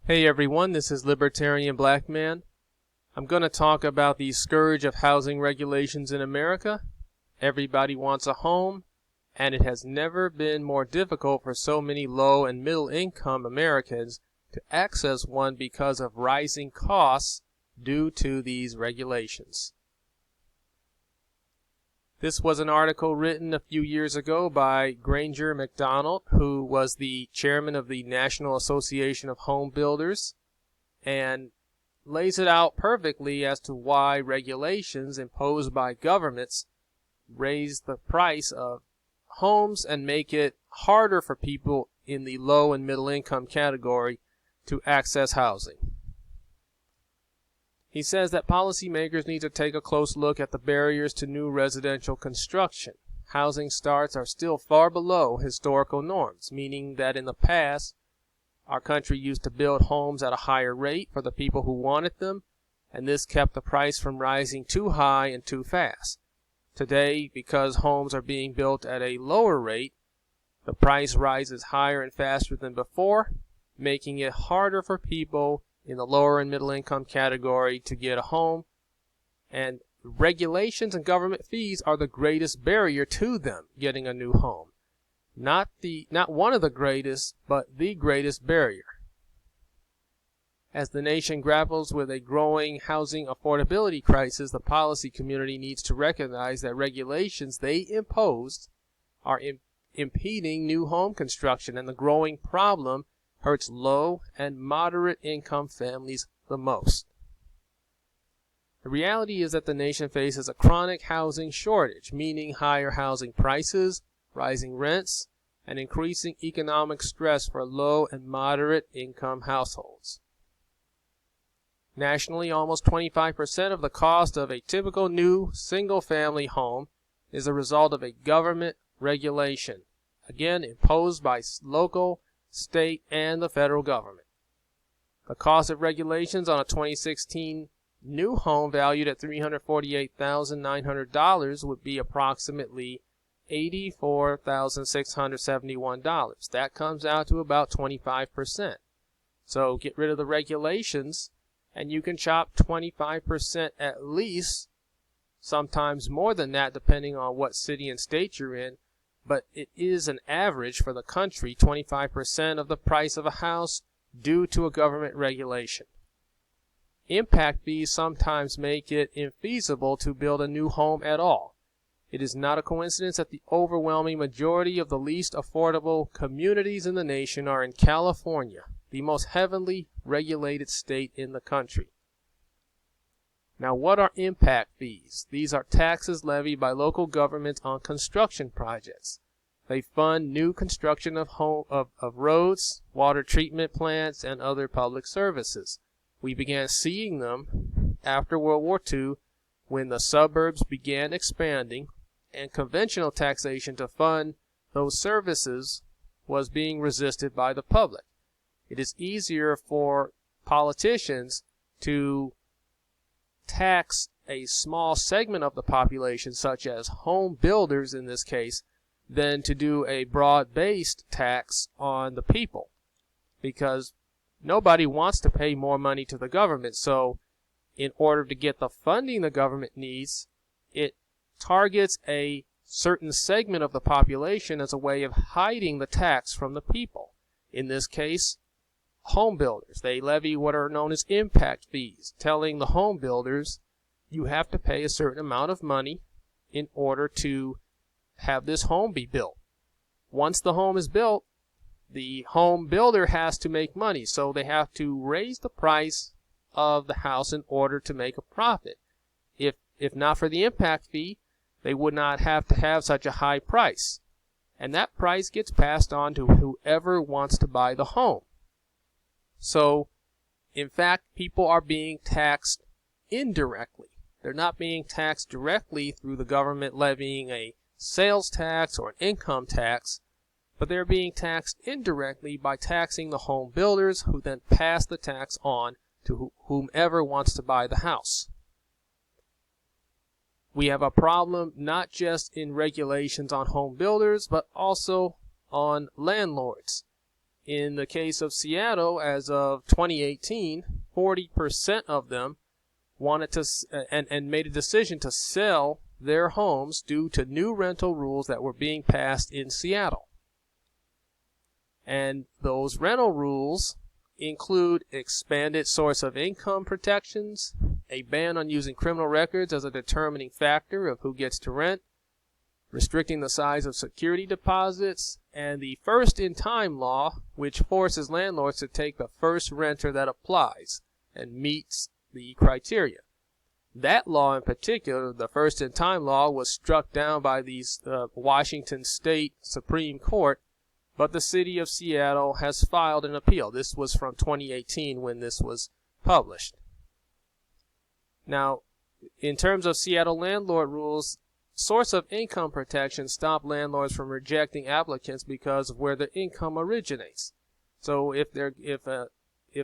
Hey everyone, this is Libertarian Black Man. I'm going to talk about the scourge of housing regulations in America. Everybody wants a home, and it has never been more difficult for so many low and middle income Americans to access one because of rising costs due to these regulations. This was an article written a few years ago by Granger McDonald, who was the chairman of the National Association of Home Builders, and lays it out perfectly as to why regulations imposed by governments raise the price of homes and make it harder for people in the low and middle income category to access housing. He says that policymakers need to take a close look at the barriers to new residential construction. Housing starts are still far below historical norms, meaning that in the past, our country used to build homes at a higher rate for the people who wanted them, and this kept the price from rising too high and too fast. Today, because homes are being built at a lower rate, the price rises higher and faster than before, making it harder for people in the lower and middle income category to get a home, and regulations and government fees are the greatest barrier to them getting a new home. Not one of the greatest, but the greatest barrier. As the nation grapples with a growing housing affordability crisis, the policy community needs to recognize that regulations they imposed are impeding new home construction, and the growing problem hurts low and moderate income families the most. The reality is that the nation faces a chronic housing shortage, meaning higher housing prices, rising rents, and increasing economic stress for low and moderate income households. Nationally, almost 25% of the cost of a typical new single-family home is a result of a government regulation, again imposed by local, state, and the federal government. The cost of regulations on a 2016 new home valued at $348,900 would be approximately $84,671. That comes out to about 25%. So get rid of the regulations, and you can chop 25% at least, sometimes more than that depending on what city and state you're in. But it is an average for the country, 25% of the price of a house due to a government regulation. Impact fees sometimes make it infeasible to build a new home at all. It is not a coincidence that the overwhelming majority of the least affordable communities in the nation are in California, the most heavily regulated state in the country. Now, what are impact fees? These are taxes levied by local governments on construction projects. They fund new construction of roads, water treatment plants, and other public services. We began seeing them after World War II when the suburbs began expanding and conventional taxation to fund those services was being resisted by the public. It is easier for politicians to tax a small segment of the population, such as home builders in this case, than to do a broad-based tax on the people, because nobody wants to pay more money to the government. So in order to get the funding the government needs, it targets a certain segment of the population as a way of hiding the tax from the people. In this case, home builders. They levy what are known as impact fees, telling the home builders you have to pay a certain amount of money in order to have this home be built. Once the home is built, the home builder has to make money, so they have to raise the price of the house in order to make a profit. If not for the impact fee, they would not have to have such a high price, and that price gets passed on to whoever wants to buy the home. So, in fact, people are being taxed indirectly. They're not being taxed directly through the government levying a sales tax or an income tax, but they're being taxed indirectly by taxing the home builders, who then pass the tax on to whomever wants to buy the house. We have a problem not just in regulations on home builders, but also on landlords. in the case of Seattle, as of 2018, 40% of them wanted to and made a decision to sell their homes due to new rental rules that were being passed in Seattle. And those rental rules include expanded source of income protections, a ban on using criminal records as a determining factor of who gets to rent, restricting the size of security deposits, and the first-in-time law, which forces landlords to take the first renter that applies and meets the criteria. That law in particular, the first-in-time law, was struck down by the Washington State Supreme Court, but the city of Seattle has filed an appeal. This was from 2018 when this was published. Now, in terms of Seattle landlord rules, source of income protection stop landlords from rejecting applicants because of where their income originates. So if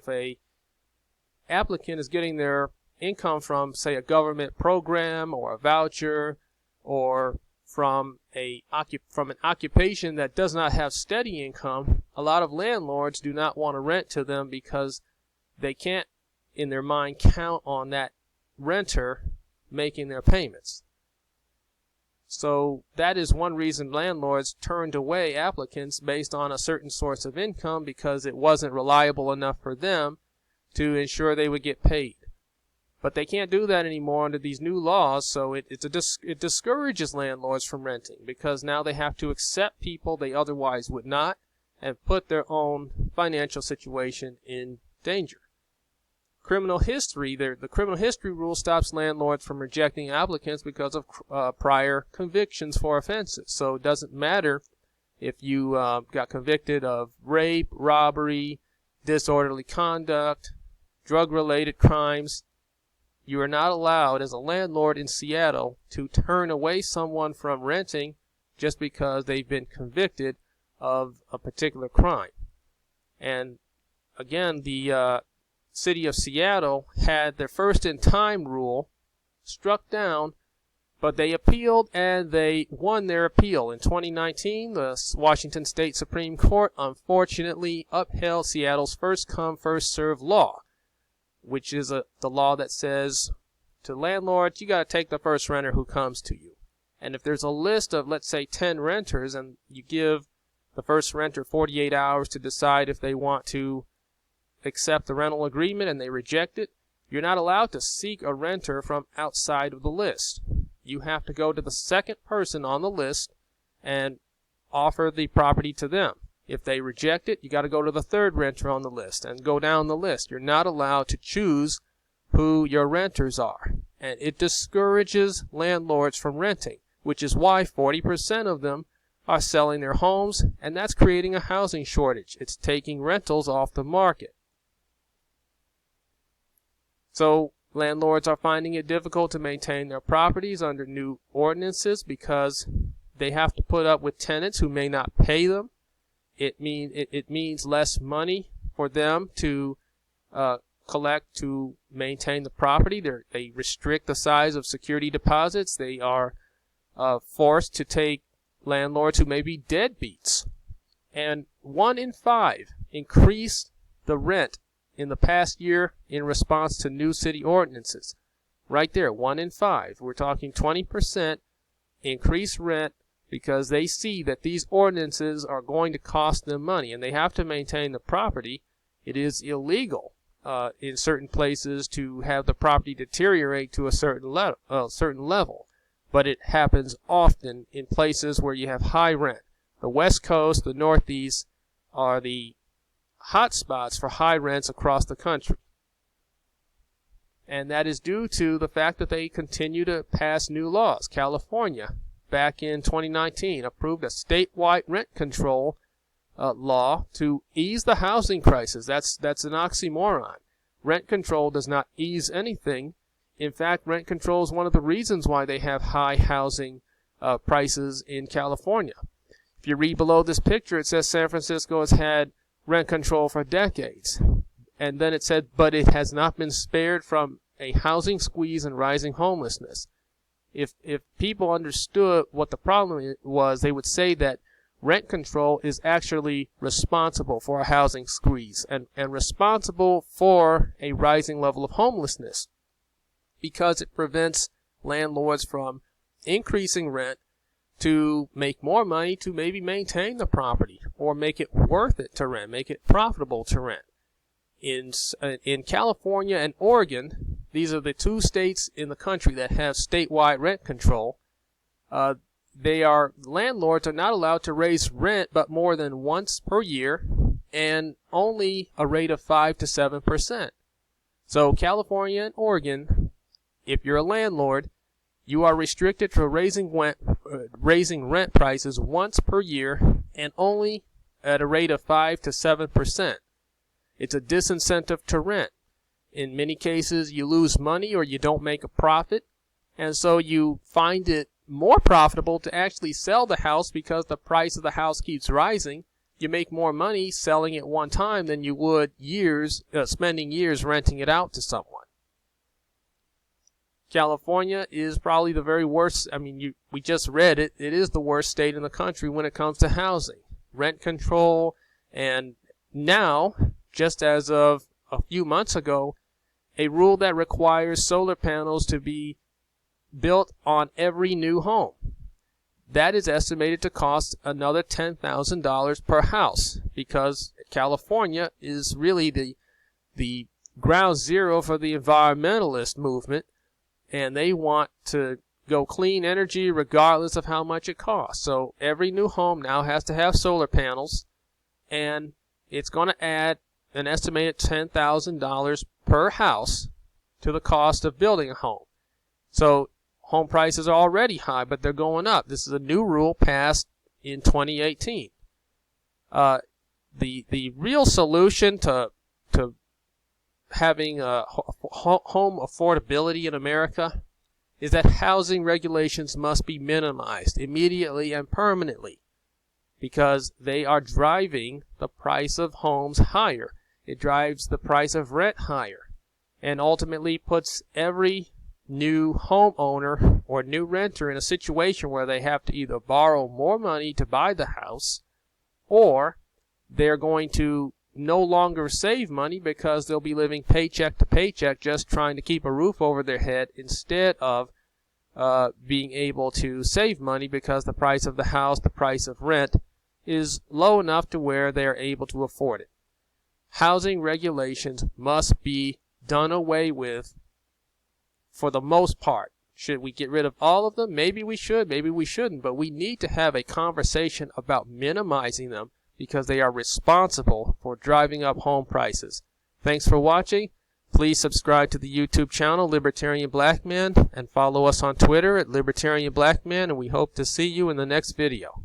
a applicant is getting their income from, say, a government program or a voucher, or from an occupation that does not have steady income, a lot of landlords do not want to rent to them because they can't, in their mind, count on that renter making their payments. So that is one reason landlords turned away applicants based on a certain source of income, because it wasn't reliable enough for them to ensure they would get paid. But they can't do that anymore under these new laws, so it discourages landlords from renting, because now they have to accept people they otherwise would not and put their own financial situation in danger. Criminal history, the criminal history rule stops landlords from rejecting applicants because of prior convictions for offenses. So it doesn't matter if you got convicted of rape, robbery, disorderly conduct, drug-related crimes. You are not allowed as a landlord in Seattle to turn away someone from renting just because they've been convicted of a particular crime. And again, the city of Seattle had their first-in-time rule struck down, but they appealed and they won their appeal. In 2019, the Washington State Supreme Court unfortunately upheld Seattle's first-come, first-served law, which is the law that says to landlords, you got to take the first renter who comes to you. And if there's a list of, let's say, 10 renters, and you give the first renter 48 hours to decide if they want to accept the rental agreement and they reject it, you're not allowed to seek a renter from outside of the list. You have to go to the second person on the list and offer the property to them. If they reject it, you got to go to the third renter on the list and go down the list. You're not allowed to choose who your renters are. And it discourages landlords from renting, which is why 40% of them are selling their homes, and that's creating a housing shortage. It's taking rentals off the market. So landlords are finding it difficult to maintain their properties under new ordinances because they have to put up with tenants who may not pay them. It means less money for them to collect to maintain the property. They restrict the size of security deposits. They are forced to take landlords who may be deadbeats. And 1 in 5 increased the rent in the past year in response to new city ordinances. Right there, 1 in 5. We're talking 20% increased rent because they see that these ordinances are going to cost them money and they have to maintain the property. It is illegal in certain places to have the property deteriorate to a certain level, but it happens often in places where you have high rent. The West Coast, the Northeast are the hot spots for high rents across the country. And that is due to the fact that they continue to pass new laws. California, back in 2019, approved a statewide rent control law to ease the housing crisis. That's an oxymoron. Rent control does not ease anything. In fact, rent control is one of the reasons why they have high housing prices in California. If you read below this picture, it says San Francisco has had rent control for decades. And then it said, but it has not been spared from a housing squeeze and rising homelessness. If people understood what the problem was, they would say that rent control is actually responsible for a housing squeeze and responsible for a rising level of homelessness, because it prevents landlords from increasing rent to make more money to maybe maintain the property or make it worth it to rent, make it profitable to rent. In California and Oregon, these are the two states in the country that have statewide rent control. Landlords are not allowed to raise rent but more than once per year, and only a rate of 5 to 7%. So California and Oregon, if you're a landlord, you are restricted to raising rent prices once per year and only at a rate of 5 to 7%. It's a disincentive to rent. In many cases, you lose money or you don't make a profit, and so you find it more profitable to actually sell the house because the price of the house keeps rising. You make more money selling it one time than you would spending years renting it out to someone. California is probably the very worst. I mean, we just read it. It is the worst state in the country when it comes to housing, rent control, and now, just as of a few months ago, a rule that requires solar panels to be built on every new home. That is estimated to cost another $10,000 per house, because California is really the ground zero for the environmentalist movement, and they want to go clean energy regardless of how much it costs. So every new home now has to have solar panels, and it's going to add an estimated $10,000 per house to the cost of building a home. So home prices are already high, but they're going up. This is a new rule passed in 2018. The real solution to having home affordability in America is that housing regulations must be minimized immediately and permanently, because they are driving the price of homes higher. It drives the price of rent higher, and ultimately puts every new homeowner or new renter in a situation where they have to either borrow more money to buy the house, or they're going to no longer save money because they'll be living paycheck to paycheck just trying to keep a roof over their head, instead of being able to save money because the price of the house, the price of rent, is low enough to where they're able to afford it. Housing regulations must be done away with for the most part. Should we get rid of all of them? Maybe we should, maybe we shouldn't, but we need to have a conversation about minimizing them, because they are responsible for driving up home prices. Thanks for watching. Please subscribe to the YouTube channel Libertarian Black Man, and follow us on Twitter at Libertarian Black Man, and we hope to see you in the next video.